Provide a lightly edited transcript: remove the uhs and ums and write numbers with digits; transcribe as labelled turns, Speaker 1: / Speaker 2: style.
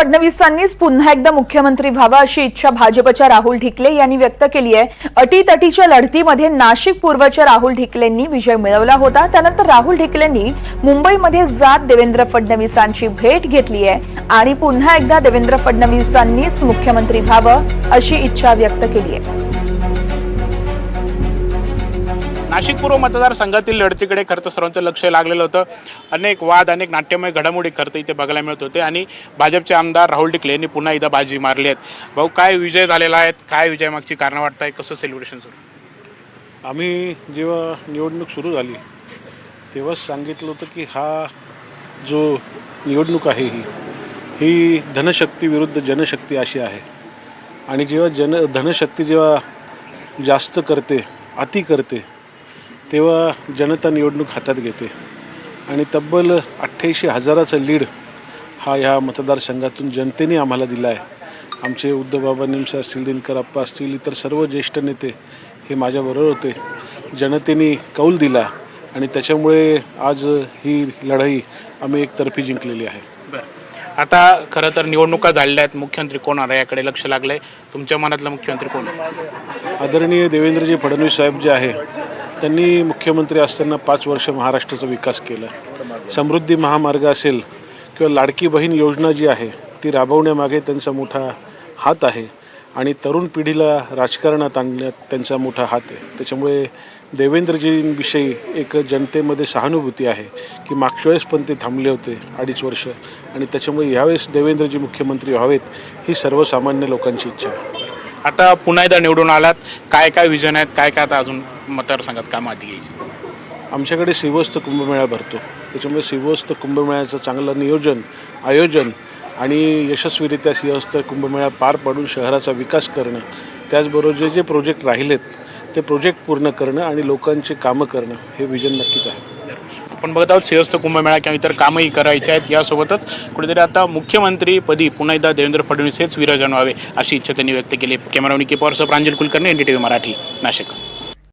Speaker 1: फडणवीसांनीच पुन्हा एकदा मुख्यमंत्री व्हावं अशी इच्छा भाजपच्या राहुल ढिकले यांनी व्यक्त केली आहे। अटीतटीच्या लढतीमध्ये नाशिक पूर्वच्या राहुल ढिकलेंनी विजय मिळवला होता। त्यानंतर राहुल ढिकलेंनी मुंबईमध्ये जात देवेंद्र फडणवीसांची भेट घेतली आहे आणि पुन्हा एकदा देवेंद्र फडणवीसांनीच मुख्यमंत्री व्हावं अशी इच्छा व्यक्त केली आहे।
Speaker 2: नाशिक पूर्व मतदारसंघातील लढतीकडे खरं तर सर्वांचं लक्ष लागलेलं होतं। अनेक वाद, अनेक नाट्यमय घडामोडी खरं तर इथे बघायला मिळत होते आणि भाजपचे आमदार राहुल ढिकले यांनी पुन्हा एकदा बाजी मारली आहेत। भाऊ, काय विजय झालेला आहे, काय विजयामागची कारणं वाटतंय, कसं सेलिब्रेशन सुरू?
Speaker 3: आम्ही जेव्हा निवडणूक सुरू झाली तेव्हाच सांगितलं होतं की हा जो निवडणूक आहे ही धनशक्ती विरुद्ध जनशक्ती अशी आहे आणि जेव्हा धनशक्ती जेव्हा जास्त करते, अति करते, तेव्हा जनता निवडणूक हातात घेते आणि तब्बल 88,000चा लीड हा ह्या मतदारसंघातून जनतेने आम्हाला दिला आहे। आमचे उद्धवबाबा निमसे असतील, दिनकर आप्पा असतील, इतर सर्व ज्येष्ठ नेते हे माझ्याबरोबर होते। जनतेने कौल दिला आणि त्याच्यामुळे आज ही लढाई आम्ही एकतर्फी जिंकलेली आहे।
Speaker 2: आता खरं तर निवडणुका झालेल्या आहेत, मुख्यमंत्री कोण आहे याकडे लक्ष लागलंय। तुमच्या मनातला मुख्यमंत्री कोण आहे?
Speaker 3: आदरणीय देवेंद्रजी फडणवीस साहेब जे आहे त्यांनी मुख्यमंत्री असताना 5 वर्ष महाराष्ट्राचा विकास केला। समृद्धी महामार्ग असेल किंवा लाडकी बहीण योजना जी आहे ती राबवण्यामागे त्यांचा मोठा हात आहे आणि तरुण पिढीला राजकारणात आणण्यात त्यांचा मोठा हात आहे। त्याच्यामुळे देवेंद्रजींविषयी एक जनतेमध्ये सहानुभूती आहे की मागच्या वेळेस पण ते थांबले होते 2.5 वर्ष आणि त्याच्यामुळे यावेळेस देवेंद्रजी मुख्यमंत्री व्हावेत ही सर्वसामान्य लोकांची इच्छा आहे।
Speaker 2: आता पुन्हा एकदा निवडून आलात, काय काय विजन आहेत, काय काय आता अजून मतदारसंघात कामं हाती घ्यायची?
Speaker 3: आमच्याकडे श्रीवस्त कुंभमेळा भरतो, त्याच्यामुळे श्रीवस्त कुंभमेळ्याचं चांगलं नियोजन, आयोजन आणि यशस्वीरित्या श्रीवस्त कुंभमेळा पार पाडून शहराचा विकास करणं, त्याचबरोबर जे प्रोजेक्ट राहिलेत ते प्रोजेक्ट पूर्ण करणं आणि लोकांची कामं करणं हे विजन नक्कीच आहे।
Speaker 2: आपण बघत आहोत श्रीवस्त कुंभमेळा किंवा इतर कामंही करायची आहेत। यासोबतच कुठेतरी आता मुख्यमंत्रीपदी पुन्हा एकदा देवेंद्र फडणवीस हेच विराजमान व्हावे अशी इच्छा त्यांनी व्यक्त केली। कॅमेरामॅन के पॉवर प्रांजल कुलकर्णी, NDTV मराठी, नाशिक।